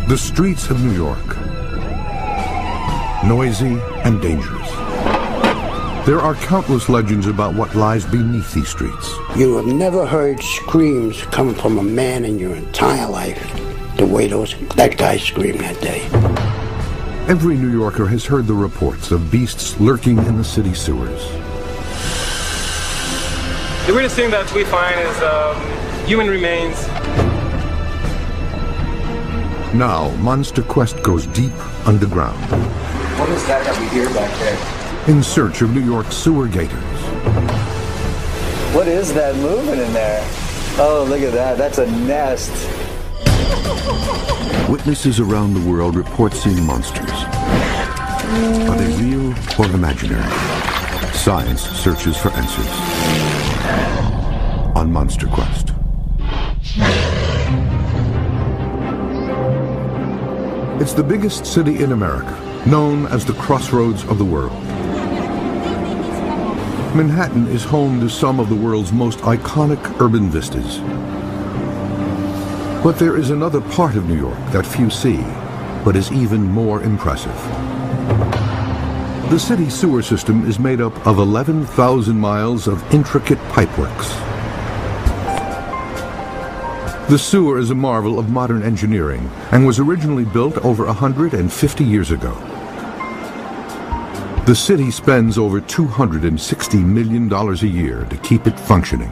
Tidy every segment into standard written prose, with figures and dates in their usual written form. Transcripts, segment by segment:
The streets of New York, noisy and dangerous. There are countless legends about what lies beneath these streets. You have never heard screams coming from a man in your entire life the way that guy screamed that day. Every New Yorker has heard the reports of beasts lurking in the city sewers. The weirdest thing that we find is human remains. Now, Monster Quest goes deep underground. What is that we hear back there? In search of New York's sewer gators. What is that moving in there? Oh, look at that. That's a nest. Witnesses around the world report seeing monsters. Are they real or imaginary? Science searches for answers. On Monster Quest. It's the biggest city in America, known as the crossroads of the world. Manhattan is home to some of the world's most iconic urban vistas. But there is another part of New York that few see, but is even more impressive. The city sewer system is made up of 11,000 miles of intricate pipeworks. The sewer is a marvel of modern engineering and was originally built over 150 years ago. The city spends over $260 million a year to keep it functioning.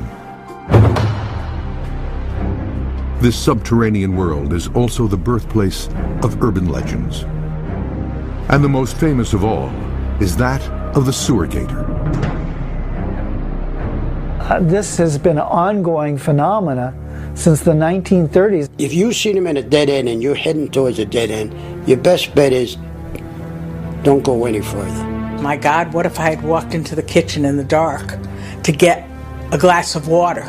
This subterranean world is also the birthplace of urban legends. And the most famous of all is that of the sewer gator. This has been an ongoing phenomena since the 1930s. If you see them in a dead end and you're heading towards a dead end, your best bet is don't go any further. My God, what if I had walked into the kitchen in the dark to get a glass of water?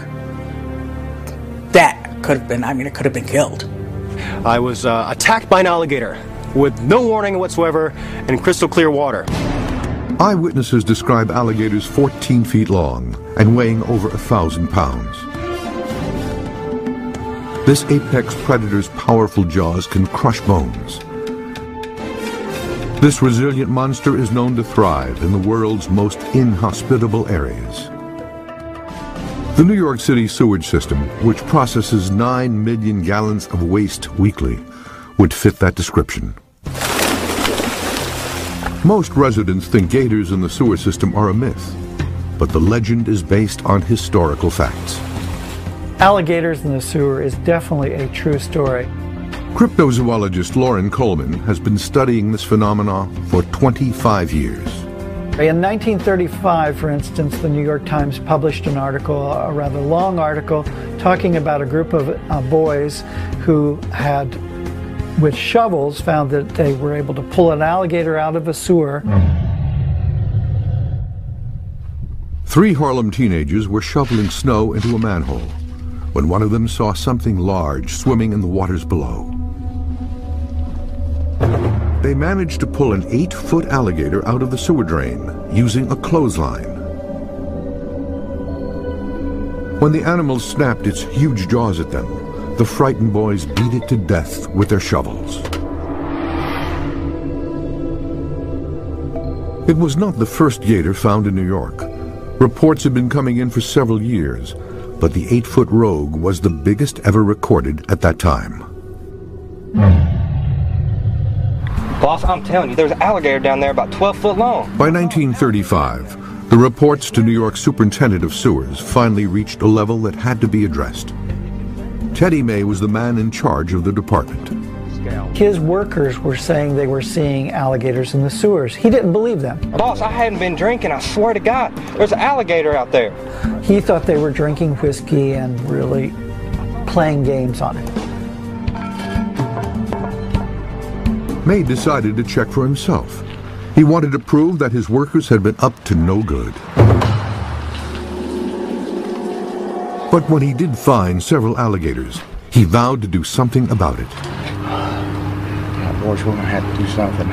That could have been, it could have been killed. I was attacked by an alligator with no warning whatsoever and crystal clear water. Eyewitnesses describe alligators 14 feet long and weighing over 1,000 pounds. This apex predator's powerful jaws can crush bones. This resilient monster is known to thrive in the world's most inhospitable areas. The New York City sewage system, which processes 9 million gallons of waste weekly, would fit that description. Most residents think gators in the sewer system are a myth, but the legend is based on historical facts. Alligators in the sewer is definitely a true story. Cryptozoologist Lauren Coleman has been studying this phenomenon for 25 years. In 1935, for instance, the New York Times published an article, a rather long article, talking about a group of boys who had, with shovels, found that they were able to pull an alligator out of a sewer. 3 Harlem teenagers were shoveling snow into a manhole when one of them saw something large swimming in the waters below. They managed to pull an 8-foot alligator out of the sewer drain using a clothesline. When the animal snapped its huge jaws at them, the frightened boys beat it to death with their shovels. It was not the first gator found in New York. Reports had been coming in for several years, but the 8-foot rogue was the biggest ever recorded at that time. Boss, I'm telling you, there's an alligator down there about 12 foot long. By 1935, the reports to New York Superintendent of Sewers finally reached a level that had to be addressed. Teddy May was the man in charge of the department. His workers were saying they were seeing alligators in the sewers. He didn't believe them. Boss, I hadn't been drinking, I swear to God. There's an alligator out there. He thought they were drinking whiskey and really playing games on it. May decided to check for himself. He wanted to prove that his workers had been up to no good. But when he did find several alligators, he vowed to do something about it. Boys, we're gonna have to do something.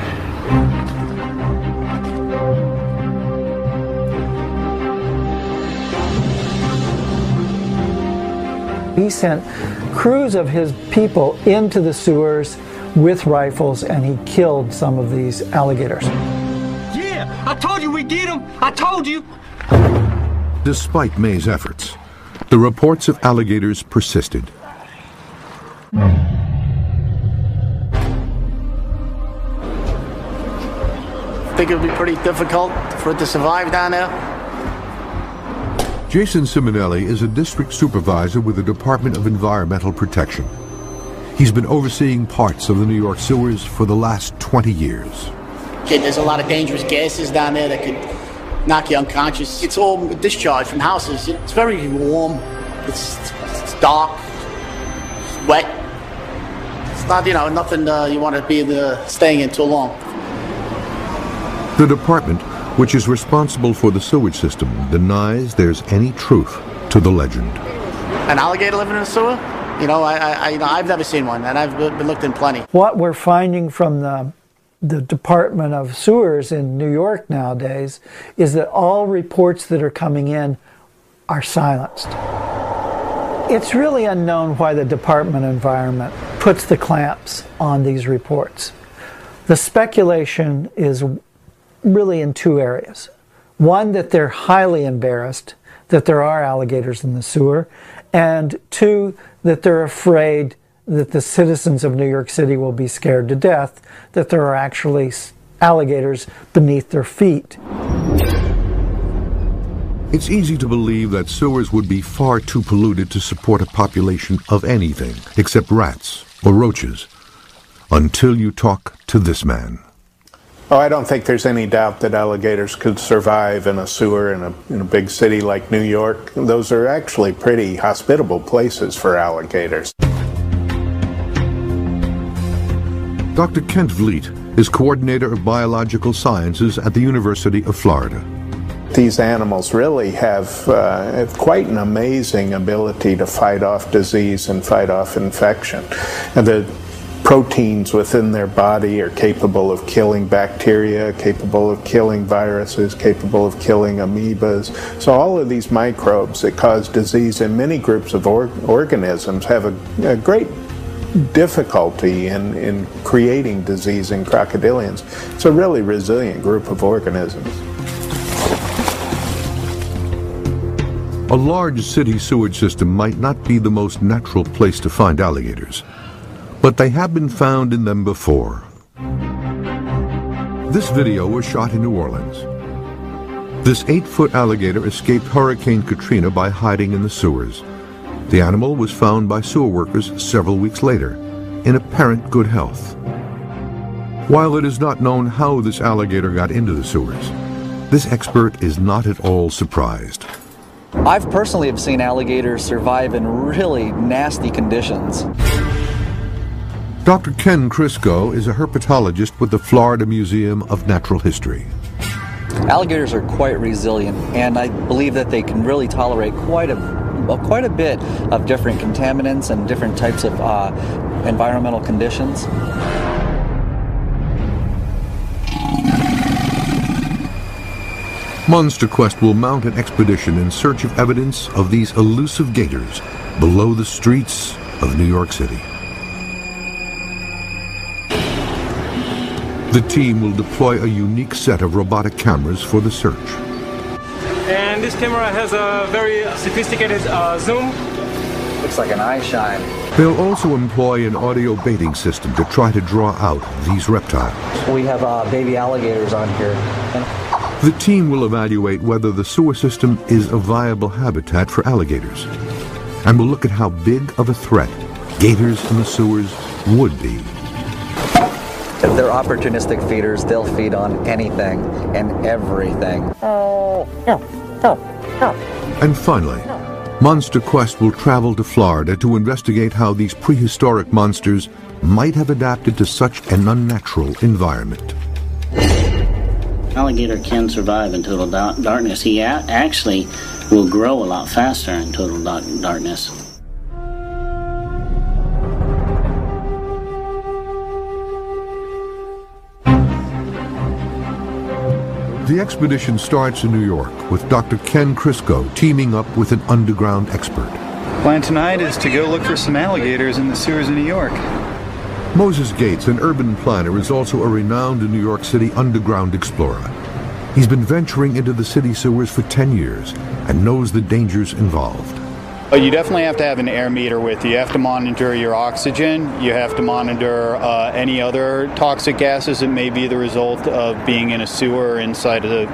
He sent crews of his people into the sewers with rifles, and he killed some of these alligators. Yeah, I told you we'd get him. I told you. Despite May's efforts, the reports of alligators persisted. I think it would be pretty difficult for it to survive down there. Jason Simonelli is a district supervisor with the Department of Environmental Protection. He's been overseeing parts of the New York sewers for the last 20 years. There's a lot of dangerous gases down there that could knock you unconscious. It's all discharged from houses. It's very warm. It's dark. It's wet. It's not, nothing you want to be staying in too long. The department, which is responsible for the sewage system, denies there's any truth to the legend. An alligator living in a sewer? I've never seen one, and I've been looked in plenty. What we're finding from the Department of Sewers in New York nowadays is that all reports that are coming in are silenced. It's really unknown why the Department of Environment puts the clamps on these reports. The speculation is really in two areas. One, that they're highly embarrassed that there are alligators in the sewer, and two, that they're afraid that the citizens of New York City will be scared to death that there are actually alligators beneath their feet. It's easy to believe that sewers would be far too polluted to support a population of anything except rats or roaches, until you talk to this man. Oh, I don't think there's any doubt that alligators could survive in a sewer in a big city like New York. Those are actually pretty hospitable places for alligators. Dr. Kent Vliet is coordinator of biological sciences at the University of Florida. These animals really have quite an amazing ability to fight off disease and fight off infection. And the proteins within their body are capable of killing bacteria, capable of killing viruses, capable of killing amoebas. So all of these microbes that cause disease in many groups of organisms have a great difficulty in creating disease in crocodilians. It's a really resilient group of organisms. A large city sewage system might not be the most natural place to find alligators, but they have been found in them before. This video was shot in New Orleans. This 8-foot alligator escaped Hurricane Katrina by hiding in the sewers. The animal was found by sewer workers several weeks later, in apparent good health. While it is not known how this alligator got into the sewers, this expert is not at all surprised. I've personally have seen alligators survive in really nasty conditions. Dr. Ken Crisco is a herpetologist with the Florida Museum of Natural History. Alligators are quite resilient, and I believe that they can really tolerate quite a bit of different contaminants and different types of environmental conditions. Monster Quest will mount an expedition in search of evidence of these elusive gators below the streets of New York City. The team will deploy a unique set of robotic cameras for the search. And this camera has a very sophisticated zoom. Looks like an eye shine. They'll also employ an audio baiting system to try to draw out these reptiles. We have baby alligators on here. The team will evaluate whether the sewer system is a viable habitat for alligators, and will look at how big of a threat gators in the sewers would be. If they're opportunistic feeders, they'll feed on anything and everything. And finally, Monster Quest will travel to Florida to investigate how these prehistoric monsters might have adapted to such an unnatural environment. Alligator can survive in total darkness. He actually will grow a lot faster in total darkness. The expedition starts in New York with Dr. Ken Crisco teaming up with an underground expert. Plan tonight is to go look for some alligators in the sewers of New York. Moses Gates, an urban planner, is also a renowned New York City underground explorer. He's been venturing into the city sewers for 10 years and knows the dangers involved. You definitely have to have an air meter with you. You have to monitor your oxygen. You have to monitor any other toxic gases that may be the result of being in a sewer or inside of the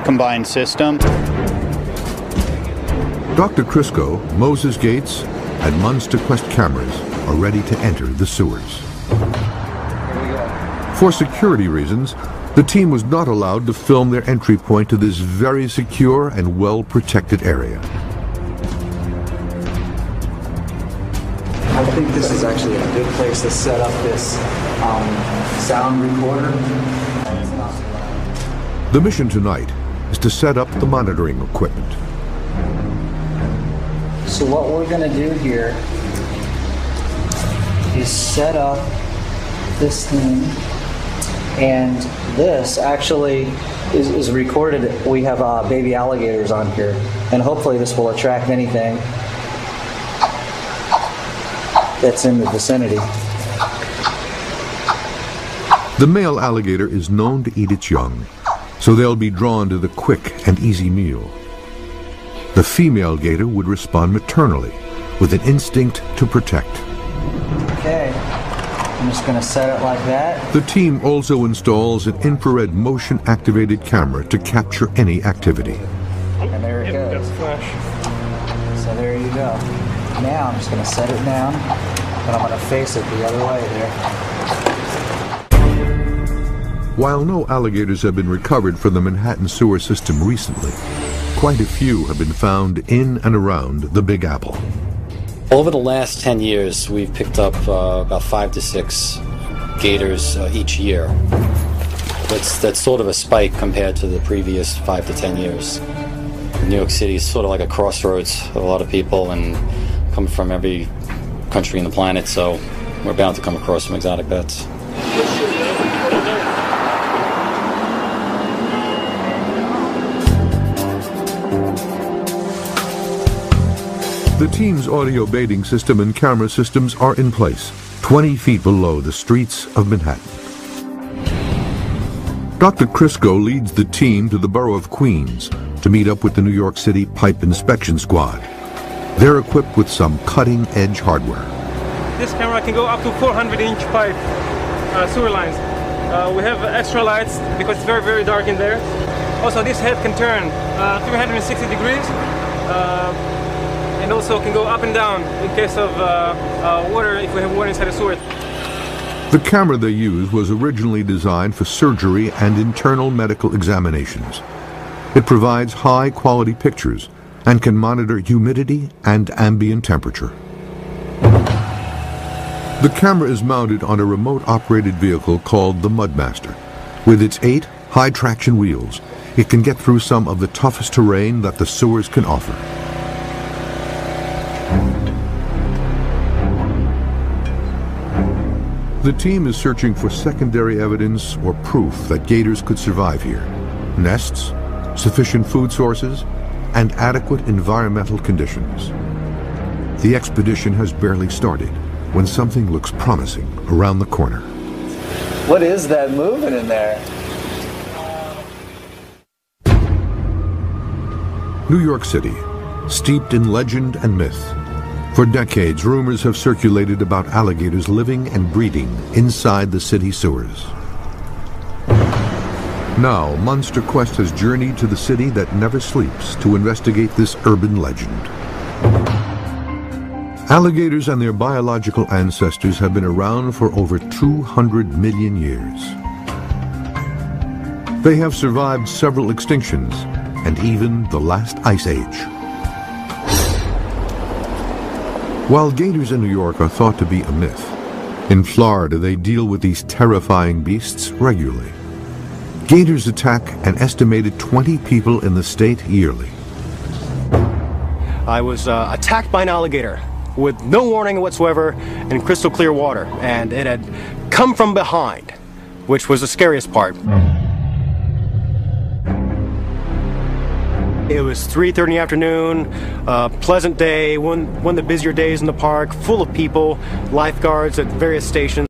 combined system. Dr. Crisco, Moses Gates, and Munster Quest cameras are ready to enter the sewers. For security reasons, the team was not allowed to film their entry point to this very secure and well-protected area. I think this is actually a good place to set up this sound recorder. The mission tonight is to set up the monitoring equipment. So what we're going to do here is set up this thing, and this actually is recorded. We have baby alligators on here, and hopefully this will attract anything that's in the vicinity. The male alligator is known to eat its young, so they'll be drawn to the quick and easy meal. The female gator would respond maternally with an instinct to protect. Okay, I'm just going to set it like that. The team also installs an infrared motion-activated camera to capture any activity. And there it goes. So there you go. Now I'm just going to set it down, and I'm going to face it the other way there. While no alligators have been recovered from the Manhattan sewer system recently, quite a few have been found in and around the Big Apple. Over the last 10 years, we've picked up about 5 to 6 gators each year. That's sort of a spike compared to the previous 5 to 10 years. New York City is sort of like a crossroads of a lot of people, and come from every country on the planet, so we're bound to come across some exotic pets. The team's audio baiting system and camera systems are in place, 20 feet below the streets of Manhattan. Dr. Crisco leads the team to the borough of Queens to meet up with the New York City Pipe Inspection Squad. They're equipped with some cutting-edge hardware. This camera can go up to 400-inch pipe sewer lines. We have extra lights because it's very, very dark in there. Also, this head can turn 360 degrees and also can go up and down in case of water, if we have water inside the sewer. The camera they use was originally designed for surgery and internal medical examinations. It provides high-quality pictures and can monitor humidity and ambient temperature. The camera is mounted on a remote-operated vehicle called the Mudmaster. With its 8 high-traction wheels, it can get through some of the toughest terrain that the sewers can offer. The team is searching for secondary evidence or proof that gators could survive here. Nests, sufficient food sources, and adequate environmental conditions. The expedition has barely started when something looks promising around the corner. What is that moving in there? New York City, steeped in legend and myth. For decades, rumors have circulated about alligators living and breeding inside the city sewers. Now, Munster Quest has journeyed to the city that never sleeps to investigate this urban legend. Alligators and their biological ancestors have been around for over 200 million years. They have survived several extinctions and even the last ice age. While gators in New York are thought to be a myth, in Florida they deal with these terrifying beasts regularly. Gators attack an estimated 20 people in the state yearly. I was attacked by an alligator with no warning whatsoever in crystal clear water, and it had come from behind, which was the scariest part. It was 3:30 in the afternoon, pleasant day, one of the busier days in the park, full of people, lifeguards at various stations.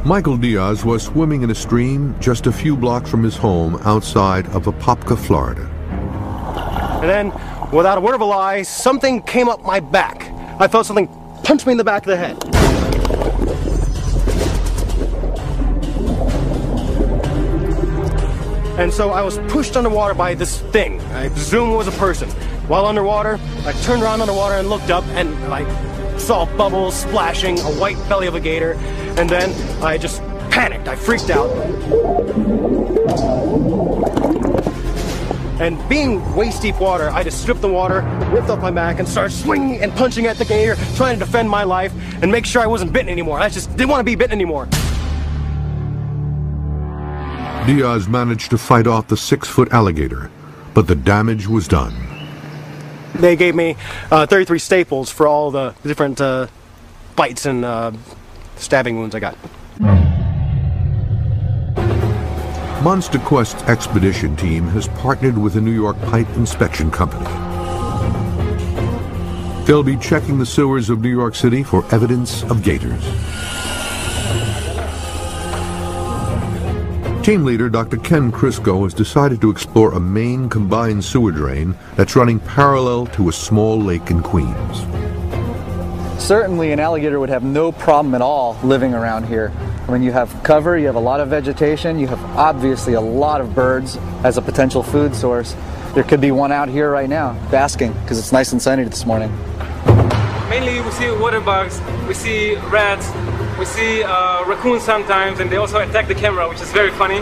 Michael Diaz was swimming in a stream just a few blocks from his home outside of Apopka, Florida. And then, without a word of a lie, something came up my back. I felt something punch me in the back of the head. And so I was pushed underwater by this thing. I presume it was a person. While underwater, I turned around underwater and looked up, and I saw bubbles splashing, a white belly of a gator, and then I just panicked. I freaked out. And being waist deep water, I just stripped the water, whipped up my back, and started swinging and punching at the gator, trying to defend my life and make sure I wasn't bitten anymore. I just didn't want to be bitten anymore. Diaz managed to fight off the 6-foot alligator, but the damage was done. They gave me 33 staples for all the different bites and stabbing wounds I got. Monster Quest's expedition team has partnered with the New York Pipe Inspection Company. They'll be checking the sewers of New York City for evidence of gators. Team leader Dr. Ken Crisco has decided to explore a main combined sewer drain that's running parallel to a small lake in Queens. Certainly an alligator would have no problem at all living around here. I mean, you have cover, you have a lot of vegetation, you have obviously a lot of birds as a potential food source. There could be one out here right now, basking, because it's nice and sunny this morning. Mainly we see water bugs, we see rats, we see raccoons sometimes, and they also attack the camera, which is very funny.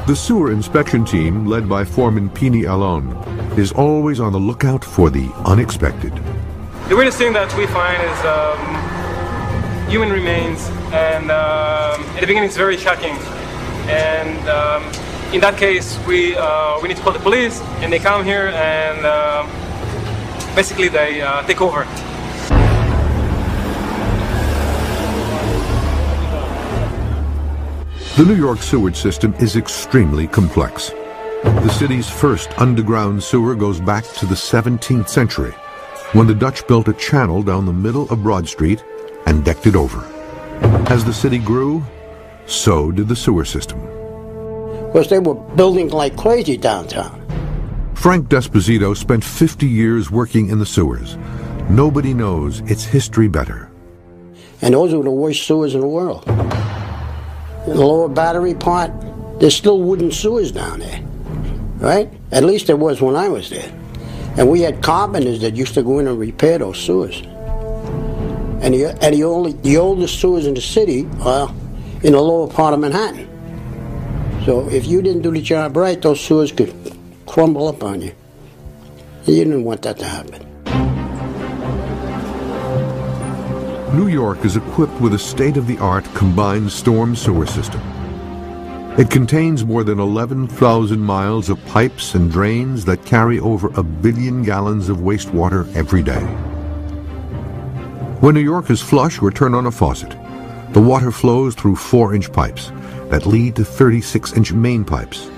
The sewer inspection team, led by Foreman Pini Alon, is always on the lookout for the unexpected. The weirdest thing that we find is human remains, and at the beginning it's very shocking. And in that case, we need to call the police, and they come here and basically they take over. The New York sewage system is extremely complex. The city's first underground sewer goes back to the 17th century, when the Dutch built a channel down the middle of Broad Street and decked it over. As the city grew, so did the sewer system. Because they were building like crazy downtown. Frank Desposito spent 50 years working in the sewers. Nobody knows its history better. And those were the worst sewers in the world. In the lower Battery part, there's still wooden sewers down there, right? At least there was when I was there. And we had carpenters that used to go in and repair those sewers. And the oldest sewers in the city are in the lower part of Manhattan. So if you didn't do the job right, those sewers could crumble up on you. And you didn't want that to happen. New York is equipped with a state-of-the-art combined storm sewer system. It contains more than 11,000 miles of pipes and drains that carry over 1 billion gallons of wastewater every day. When New York is flush or turn on a faucet, the water flows through 4-inch pipes that lead to 36-inch main pipes,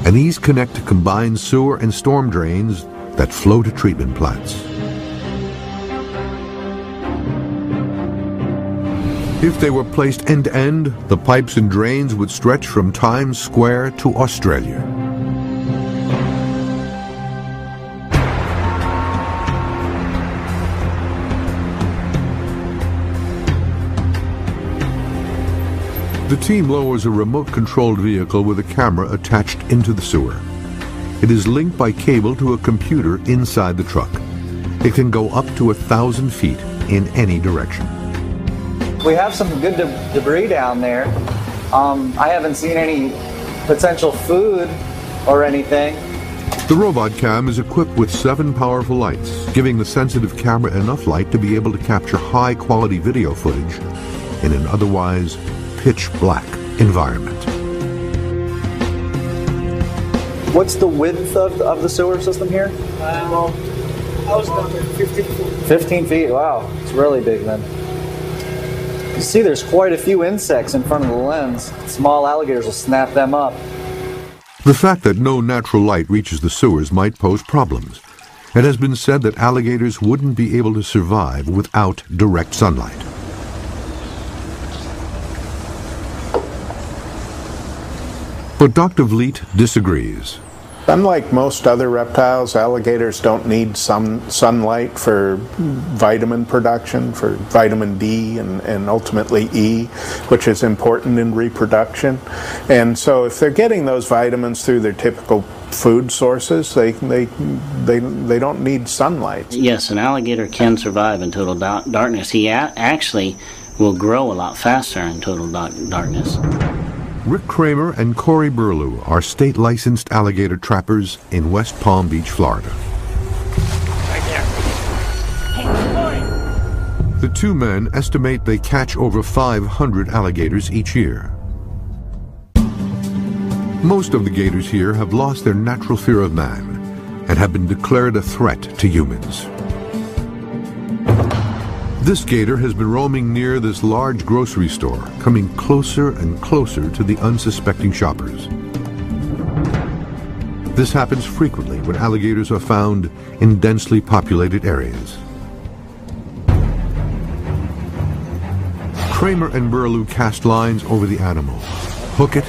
and these connect to combined sewer and storm drains that flow to treatment plants. If they were placed end-to-end, the pipes and drains would stretch from Times Square to Australia. The team lowers a remote-controlled vehicle with a camera attached into the sewer. It is linked by cable to a computer inside the truck. It can go up to 1,000 feet in any direction. We have some good debris down there. I haven't seen any potential food or anything. The robot cam is equipped with 7 powerful lights, giving the sensitive camera enough light to be able to capture high-quality video footage in an otherwise pitch-black environment. What's the width of the sewer system here? Well, I was down there 15 feet. 15 feet, wow. It's really big then. You see there's quite a few insects in front of the lens. Small alligators will snap them up. The fact that no natural light reaches the sewers might pose problems. It has been said that alligators wouldn't be able to survive without direct sunlight. But Dr. Vliet disagrees. Unlike most other reptiles, alligators don't need sunlight for vitamin production, for vitamin D and ultimately E, which is important in reproduction. And so if they're getting those vitamins through their typical food sources, they don't need sunlight. Yes, an alligator can survive in total darkness. He actually will grow a lot faster in total darkness. Rick Kramer and Corey Burlew are state-licensed alligator trappers in West Palm Beach, Florida. The two men estimate they catch over 500 alligators each year. Most of the gators here have lost their natural fear of man and have been declared a threat to humans. This gator has been roaming near this large grocery store, coming closer and closer to the unsuspecting shoppers. This happens frequently when alligators are found in densely populated areas. Kramer and Burlew cast lines over the animal, hook it,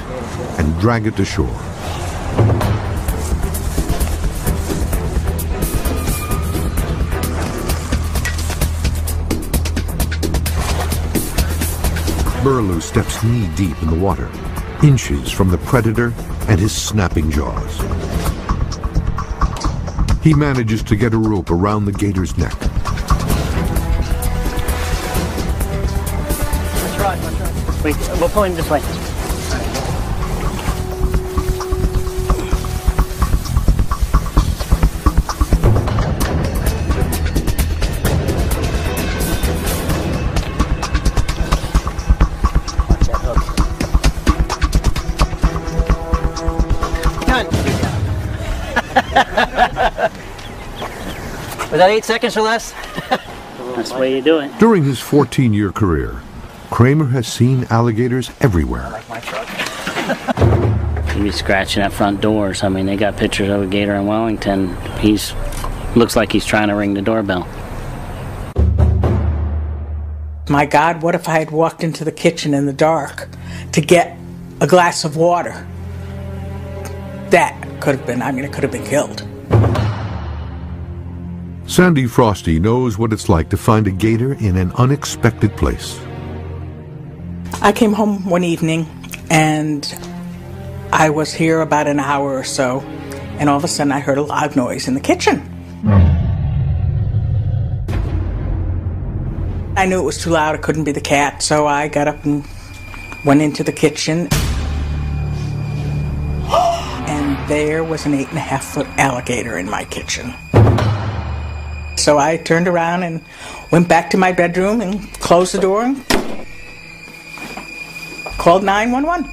and drag it to shore. Burlew steps knee-deep in the water, inches from the predator and his snapping jaws. He manages to get a rope around the gator's neck. Let's run. Wait, we'll pull him this way. Was that 8 seconds or less? That's the way you do it. During his 14-year career, Kramer has seen alligators everywhere. He'd be scratching at front doors. I mean, they got pictures of a gator in Wellington. Looks like he's trying to ring the doorbell. My God, what if I had walked into the kitchen in the dark to get a glass of water? That could have been, it could have been killed. Sandy Frosty knows what it's like to find a gator in an unexpected place. I came home one evening and I was here about an hour or so, and all of a sudden I heard a loud noise in the kitchen. I knew it was too loud, it couldn't be the cat, so I got up and went into the kitchen. And there was an 8.5-foot alligator in my kitchen. So I turned around and went back to my bedroom and closed the door and called 911.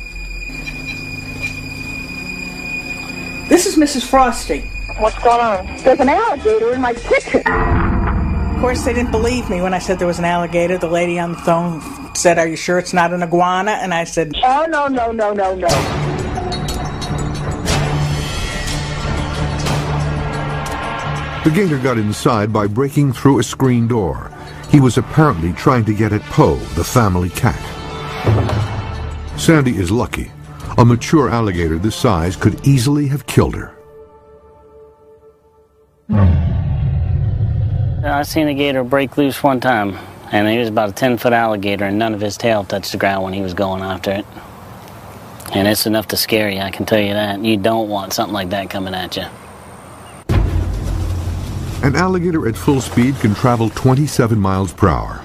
This is Mrs. Frosty. What's going on? There's an alligator in my kitchen. Of course, they didn't believe me when I said there was an alligator. The lady on the phone said, "Are you sure it's not an iguana?" And I said, "Oh, no. The gator got inside by breaking through a screen door. He was apparently trying to get at Poe, the family cat. Sandy is lucky. A mature alligator this size could easily have killed her. I seen a gator break loose one time, and he was about a 10-foot alligator, and none of his tail touched the ground when he was going after it. And it's enough to scare you, I can tell you that. You don't want something like that coming at you. An alligator at full speed can travel 27 miles per hour.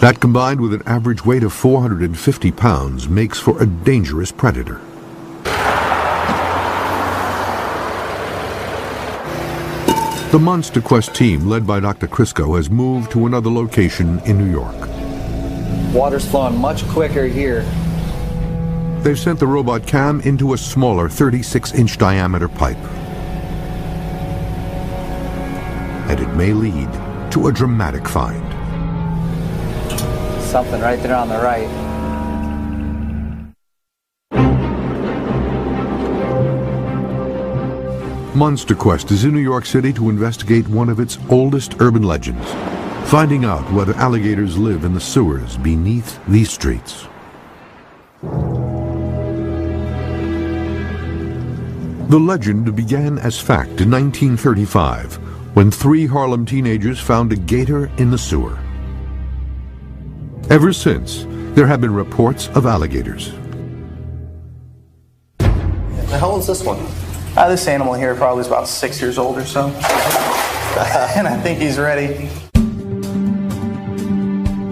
That, combined with an average weight of 450 pounds, makes for a dangerous predator. The Monster Quest team, led by Dr. Crisco, has moved to another location in New York. Water's flowing much quicker here. They've sent the robot cam into a smaller 36-inch diameter pipe. And it may lead to a dramatic find. Something right there on the right. Monster Quest is in New York City to investigate one of its oldest urban legends, finding out whether alligators live in the sewers beneath these streets. The legend began as fact in 1935 when 3 Harlem teenagers found a gator in the sewer. Ever since, there have been reports of alligators. How old is this one? This animal here probably is about 6 years old or so. And I think he's ready.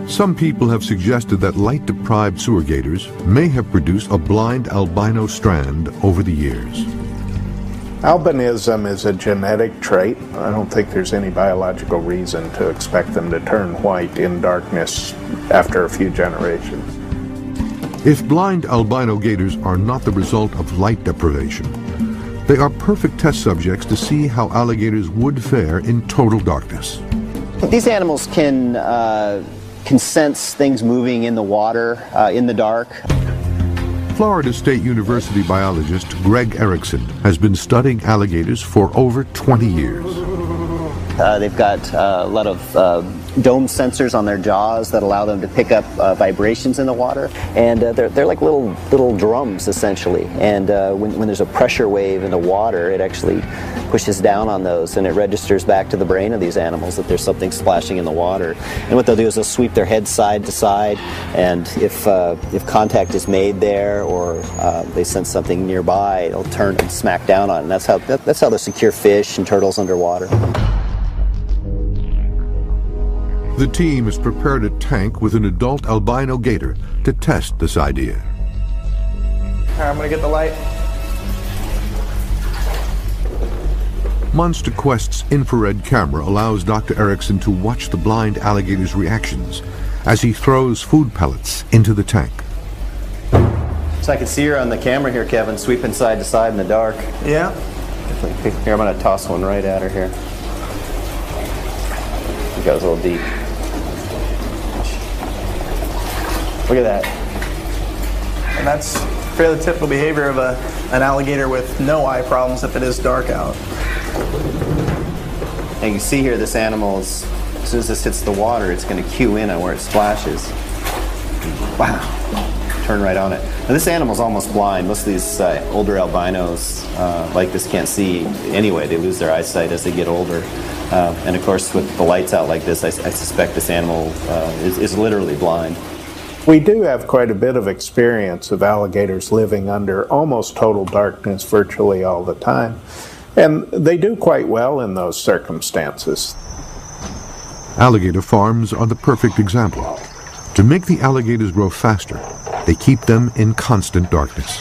Some people have suggested that light-deprived sewer gators may have produced a blind albino strand over the years. Albinism is a genetic trait. I don't think there's any biological reason to expect them to turn white in darkness after a few generations. If blind albino gators are not the result of light deprivation, they are perfect test subjects to see how alligators would fare in total darkness. These animals can sense things moving in the water, in the dark. Florida State University biologist Greg Erickson has been studying alligators for over 20 years. They've got a lot of dome sensors on their jaws that allow them to pick up vibrations in the water, and they're like little drums essentially. And when there's a pressure wave in the water, it actually pushes down on those, and it registers back to the brain of these animals that there's something splashing in the water. And what they'll do is they'll sweep their heads side to side, and if contact is made there or they sense something nearby, it'll turn and smack down on it. And that's how they secure fish and turtles underwater. The team has prepared a tank with an adult albino gator to test this idea. All right, I'm gonna get the light. Monster Quest's infrared camera allows Dr. Erickson to watch the blind alligator's reactions as he throws food pellets into the tank. So I can see her on the camera here, Kevin, sweeping side to side in the dark. Yeah. Here, I'm gonna toss one right at her here. It goes a little deep. Look at that. And that's fairly typical behavior of an alligator with no eye problems if it is dark out. And you can see here this animal, as soon as this hits the water, it's going to cue in on where it splashes. Wow. Turn right on it. Now this animal's almost blind. Most of these older albinos like this can't see anyway. They lose their eyesight as they get older. And of course, with the lights out like this, I suspect this animal is literally blind. We do have quite a bit of experience of alligators living under almost total darkness virtually all the time. And they do quite well in those circumstances. Alligator farms are the perfect example. To make the alligators grow faster, they keep them in constant darkness.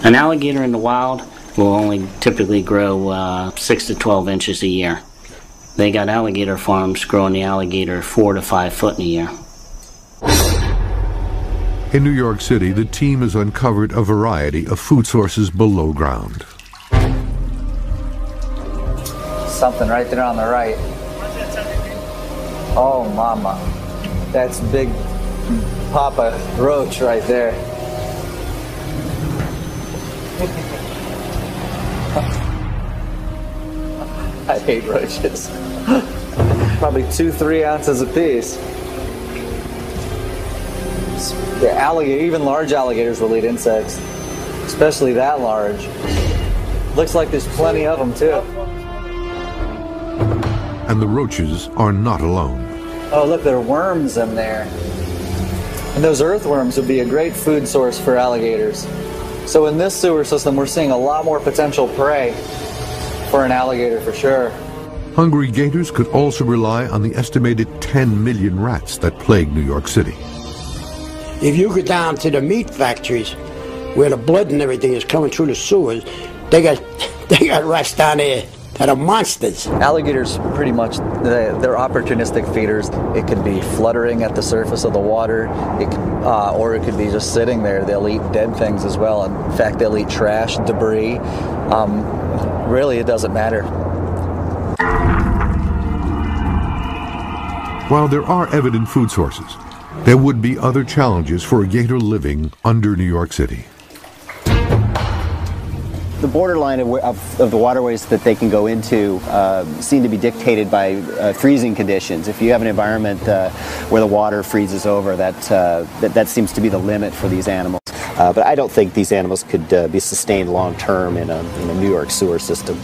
An alligator in the wild will only typically grow 6 to 12 inches a year. They got alligator farms growing the alligator 4 to 5 foot in a year. In New York City, the team has uncovered a variety of food sources below ground. Something right there on the right. Oh, mama. That's big Papa Roach right there. I hate roaches. Probably 2-3 ounces a piece. The alligator, even large alligators will eat insects, especially that large. Looks like there's plenty of them too. And the roaches are not alone. Oh, look, there are worms in there. And those earthworms would be a great food source for alligators. So in this sewer system, we're seeing a lot more potential prey for an alligator for sure. Hungry gators could also rely on the estimated 10 million rats that plague New York City. If you go down to the meat factories where the blood and everything is coming through the sewers, they got rats down there that are monsters. Alligators, pretty much, they're opportunistic feeders. It could be fluttering at the surface of the water, or it could be just sitting there. They'll eat dead things as well. In fact, they'll eat trash, debris. Really, it doesn't matter. While there are evident food sources, there would be other challenges for a gator living under New York City. The borderline of the waterways that they can go into seem to be dictated by freezing conditions. If you have an environment where the water freezes over, that seems to be the limit for these animals. But I don't think these animals could be sustained long term in a New York sewer system.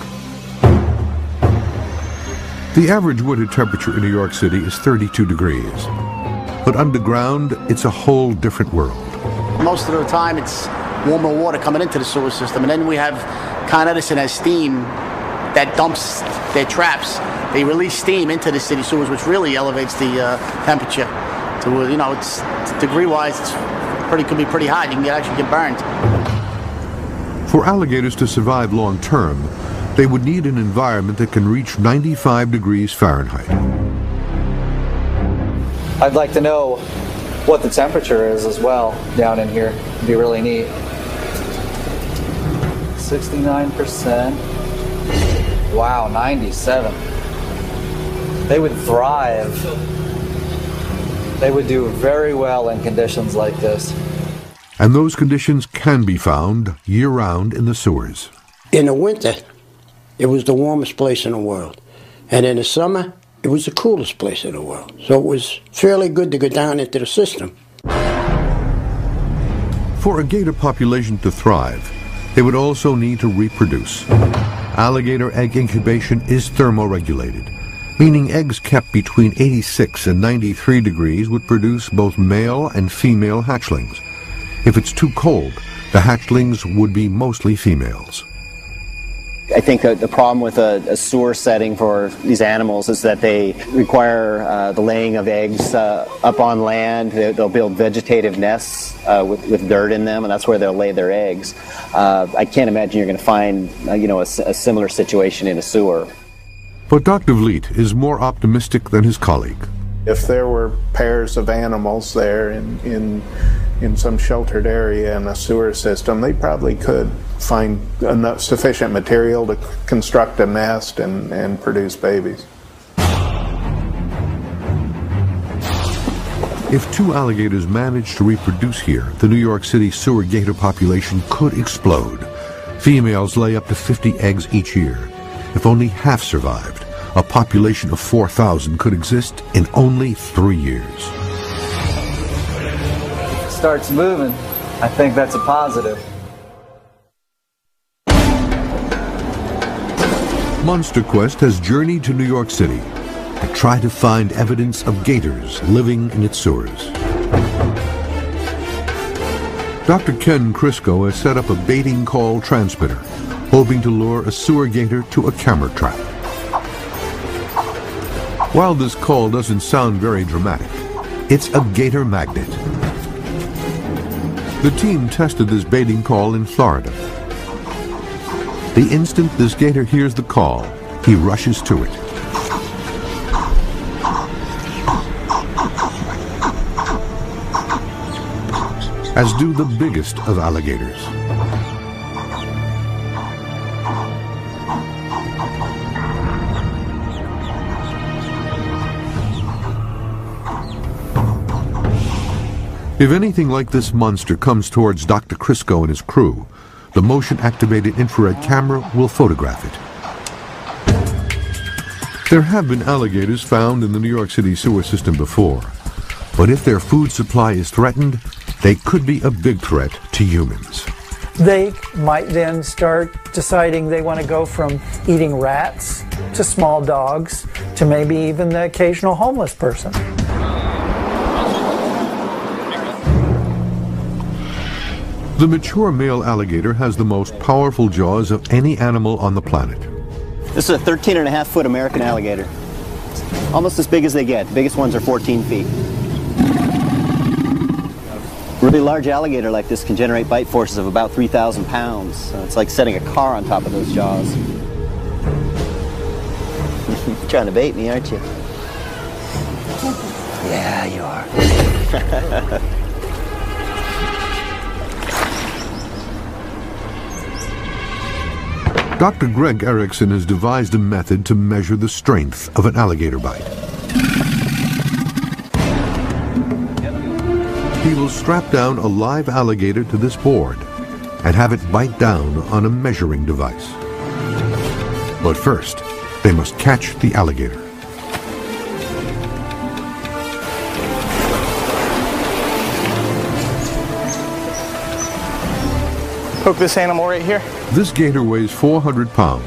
The average winter temperature in New York City is 32 degrees. But underground, it's a whole different world. Most of the time, it's warmer water coming into the sewer system, and then we have Con Edison has steam that dumps their traps. They release steam into the city sewers, which really elevates the temperature. To it's degree-wise, could be pretty hot. You can actually get burned. For alligators to survive long term, they would need an environment that can reach 95 degrees Fahrenheit. I'd like to know what the temperature is as well down in here. It'd be really neat. 69%. Wow, 97. They would thrive. They would do very well in conditions like this. And those conditions can be found year-round in the sewers. In the winter, it was the warmest place in the world. And in the summer, it was the coolest place in the world. So it was fairly good to go down into the system. For a gator population to thrive, they would also need to reproduce. Alligator egg incubation is thermoregulated, meaning eggs kept between 86 and 93 degrees would produce both male and female hatchlings. If it's too cold, the hatchlings would be mostly females. I think the problem with a sewer setting for these animals is that they require the laying of eggs up on land. They'll build vegetative nests with dirt in them, and that's where they'll lay their eggs. I can't imagine you're going to find a similar situation in a sewer. But Dr. Vliet is more optimistic than his colleague. If there were pairs of animals there in some sheltered area in a sewer system, they probably could find enough sufficient material to construct a nest and produce babies. If two alligators managed to reproduce here, the New York City sewer gator population could explode. Females lay up to 50 eggs each year. If only half survived, a population of 4,000 could exist in only 3 years. Starts moving. I think that's a positive. Monster Quest has journeyed to New York City to try to find evidence of gators living in its sewers. Dr. Ken Crisco has set up a baiting call transmitter, hoping to lure a sewer gator to a camera trap. While this call doesn't sound very dramatic, it's a gator magnet. The team tested this baiting call in Florida. The instant this gator hears the call, he rushes to it. As do the biggest of alligators. If anything like this monster comes towards Dr. Crisco and his crew, the motion-activated infrared camera will photograph it. There have been alligators found in the New York City sewer system before, but if their food supply is threatened, they could be a big threat to humans. They might then start deciding they want to go from eating rats to small dogs to maybe even the occasional homeless person. The mature male alligator has the most powerful jaws of any animal on the planet. This is a 13.5-foot American alligator. Almost as big as they get. The biggest ones are 14 feet. A really large alligator like this can generate bite forces of about 3,000 pounds. So it's like setting a car on top of those jaws. You're trying to bait me, aren't you? Yeah, you are. Dr. Greg Erickson has devised a method to measure the strength of an alligator bite. He will strap down a live alligator to this board and have it bite down on a measuring device. But first, they must catch the alligator. Poke this animal right here. This gator weighs 400 pounds.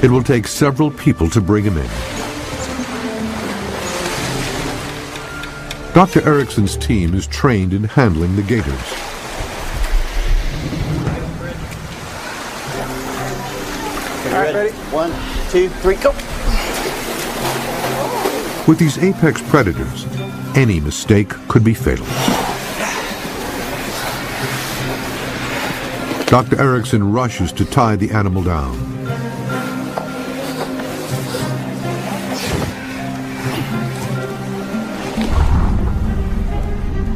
It will take several people to bring him in. Dr. Erickson's team is trained in handling the gators. All right, ready? 1, 2, 3, go. With these apex predators, any mistake could be fatal. Dr. Erickson rushes to tie the animal down.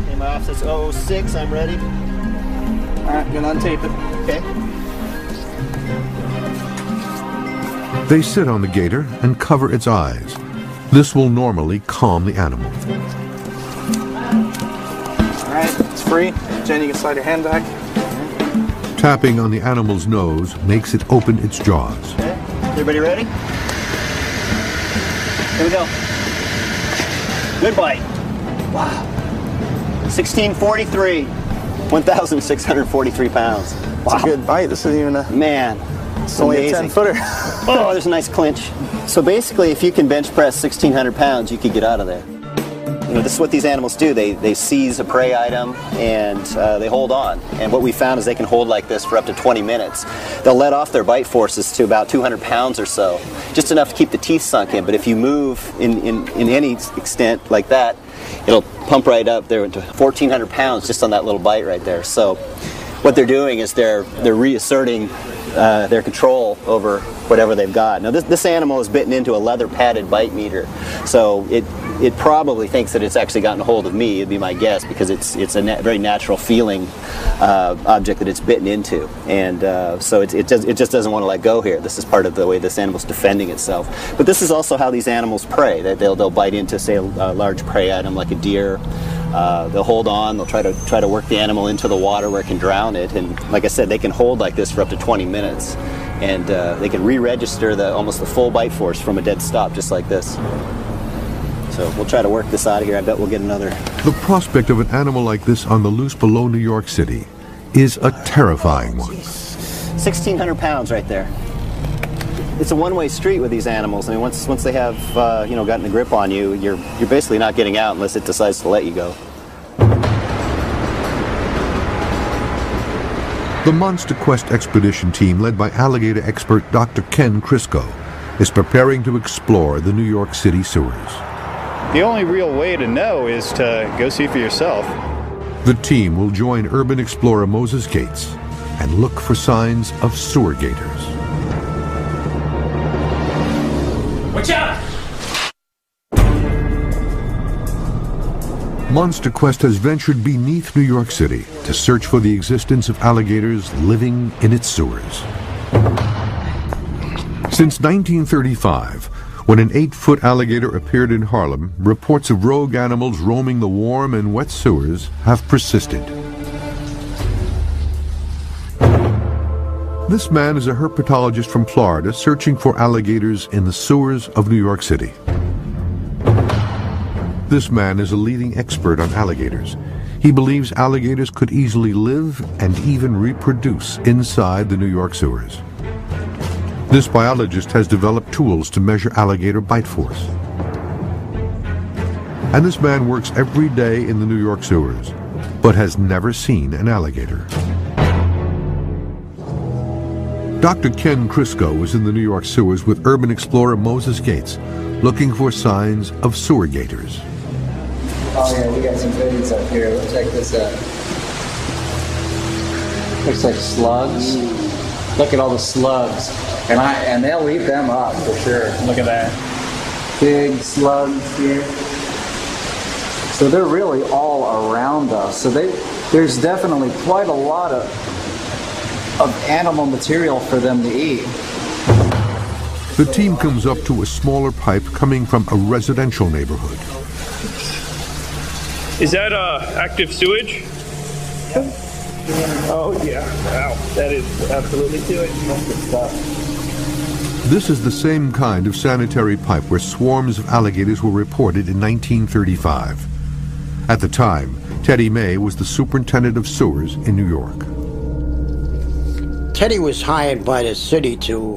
Okay, my office 006, I'm ready. All right, gonna untape it. Okay. They sit on the gator and cover its eyes. This will normally calm the animal. All right, it's free. Jen, you can slide your hand back. Tapping on the animal's nose makes it open its jaws. Okay. Everybody ready? Here we go. Good bite. Wow. 1643. 1,643 pounds. Wow. It's a good bite. This isn't even a... Man. It's only a 10-footer. Oh, there's a nice clinch. So basically, if you can bench press 1,600 pounds, you could get out of there. You know, this is what these animals do. They seize a prey item and they hold on. And what we found is they can hold like this for up to 20 minutes. They'll let off their bite forces to about 200 pounds or so, just enough to keep the teeth sunk in. But if you move in any extent like that, it'll pump right up there to 1,400 pounds just on that little bite right there. So what they're doing is they're reasserting their control over whatever they've got. Now this animal is bitten into a leather padded bite meter, so it probably thinks that it's actually gotten a hold of me, it'd be my guess, because it's a very natural feeling object that it's bitten into, and so it just doesn't want to let go here. This is part of the way this animal's defending itself. But this is also how these animals prey. They'll bite into, say, a large prey item like a deer. They'll hold on, they'll try to work the animal into the water where it can drown it, and like I said, they can hold like this for up to 20 minutes, and they can re-register almost the full bite force from a dead stop, just like this. So we'll try to work this out of here. I bet we'll get another. The prospect of an animal like this on the loose below New York City is a terrifying one. 1,600 pounds right there. It's a one-way street with these animals. I mean, once they have gotten a grip on you, you're basically not getting out unless it decides to let you go. The Monster Quest expedition team, led by alligator expert Dr. Ken Crisco, is preparing to explore the New York City sewers. The only real way to know is to go see for yourself. The team will join urban explorer Moses Gates and look for signs of sewer gators. Watch out! Monster Quest has ventured beneath New York City to search for the existence of alligators living in its sewers. Since 1935, when an 8-foot alligator appeared in Harlem, reports of rogue animals roaming the warm and wet sewers have persisted. This man is a herpetologist from Florida searching for alligators in the sewers of New York City. This man is a leading expert on alligators. He believes alligators could easily live and even reproduce inside the New York sewers. This biologist has developed tools to measure alligator bite force. And this man works every day in the New York sewers, but has never seen an alligator. Dr. Ken Crisco was in the New York sewers with urban explorer Moses Gates, looking for signs of sewer gators. Oh yeah, we got some goodies up here. Let's check this out. Looks like slugs. Look at all the slugs. And they'll eat them up for sure. Look at that. Big slugs here. So they're really all around us. So there's definitely quite a lot of animal material for them to eat. The team comes up to a smaller pipe coming from a residential neighborhood. Is that active sewage? Oh yeah, wow, that is absolutely sewage. Good stuff. This is the same kind of sanitary pipe where swarms of alligators were reported in 1935. At the time, Teddy May was the superintendent of sewers in New York. Teddy was hired by the city to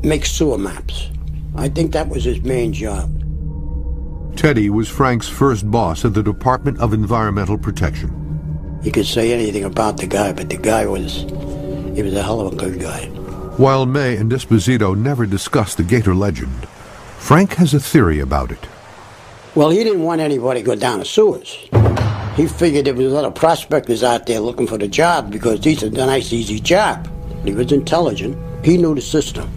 make sewer maps. I think that was his main job. Teddy was Frank's first boss at the Department of Environmental Protection. You could say anything about the guy, but the guy was a hell of a good guy. While May and Esposito never discussed the Gator legend, Frank has a theory about it. Well, he didn't want anybody to go down the sewers. He figured there was a lot of prospectors out there looking for the job because these are a nice, easy job. He was intelligent. He knew the system.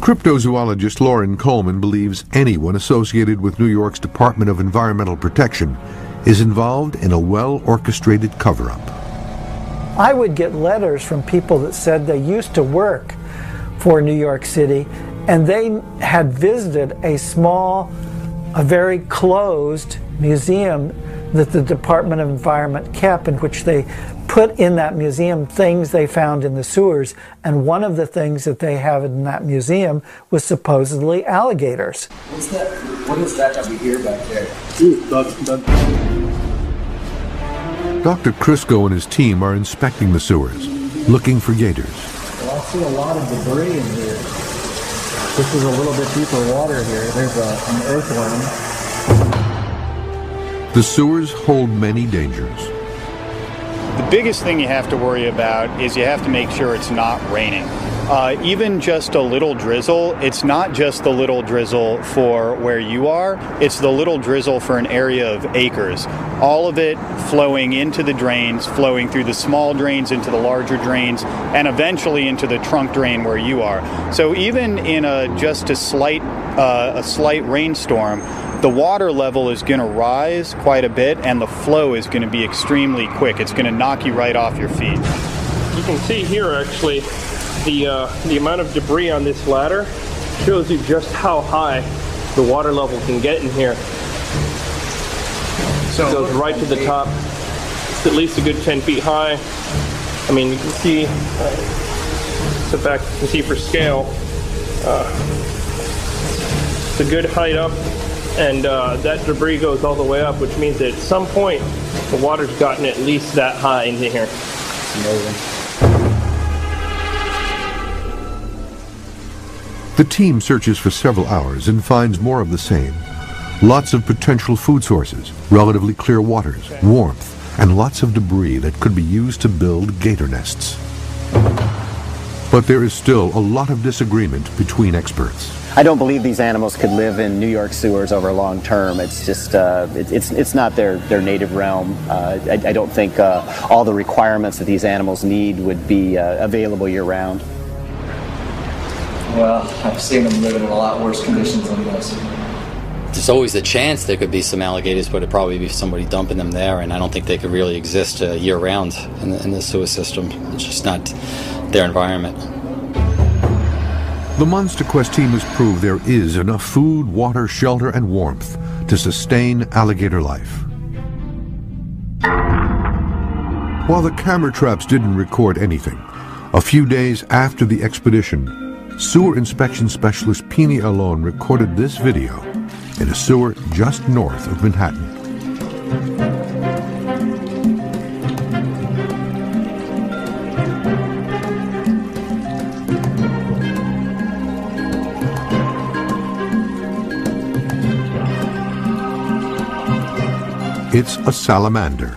Cryptozoologist Lauren Coleman believes anyone associated with New York's Department of Environmental Protection is involved in a well-orchestrated cover-up. I would get letters from people that said they used to work for New York City and they had visited a very closed museum that the Department of Environment kept, in which they put in that museum things they found in the sewers, and one of the things that they have in that museum was supposedly alligators. What's that? What is that we hear back there? Dr. Crisco and his team are inspecting the sewers, looking for gators. Well, I see a lot of debris in here. This is a little bit deeper water here. There's an earthworm. The sewers hold many dangers. The biggest thing you have to worry about is you have to make sure it's not raining. Even just a little drizzle, it's not just the little drizzle for where you are, it's the little drizzle for an area of acres. All of it flowing into the drains, flowing through the small drains into the larger drains, and eventually into the trunk drain where you are. So even in just a slight rainstorm, the water level is going to rise quite a bit and the flow is going to be extremely quick. It's going to knock you right off your feet. You can see here actually the amount of debris on this ladder shows you just how high the water level can get in here. So it goes right to the top. It's at least a good 10 feet high. I mean, you can see, step back, you can see for scale, it's a good height up, and that debris goes all the way up, which means that at some point the water's gotten at least that high into here. It's amazing. The team searches for several hours and finds more of the same. Lots of potential food sources, relatively clear waters, warmth, and lots of debris that could be used to build gator nests. But there is still a lot of disagreement between experts. I don't believe these animals could live in New York sewers over long term. It's just, it's not their native realm. I don't think all the requirements that these animals need would be available year round. Well, I've seen them live in a lot worse conditions than this. There's always a chance there could be some alligators, but it'd probably be somebody dumping them there, and I don't think they could really exist year-round in the sewer system. It's just not their environment. The Monster Quest team has proved there is enough food, water, shelter, and warmth to sustain alligator life. While the camera traps didn't record anything, a few days after the expedition, sewer inspection specialist Pini Alon recorded this video in a sewer just north of Manhattan. It's a salamander.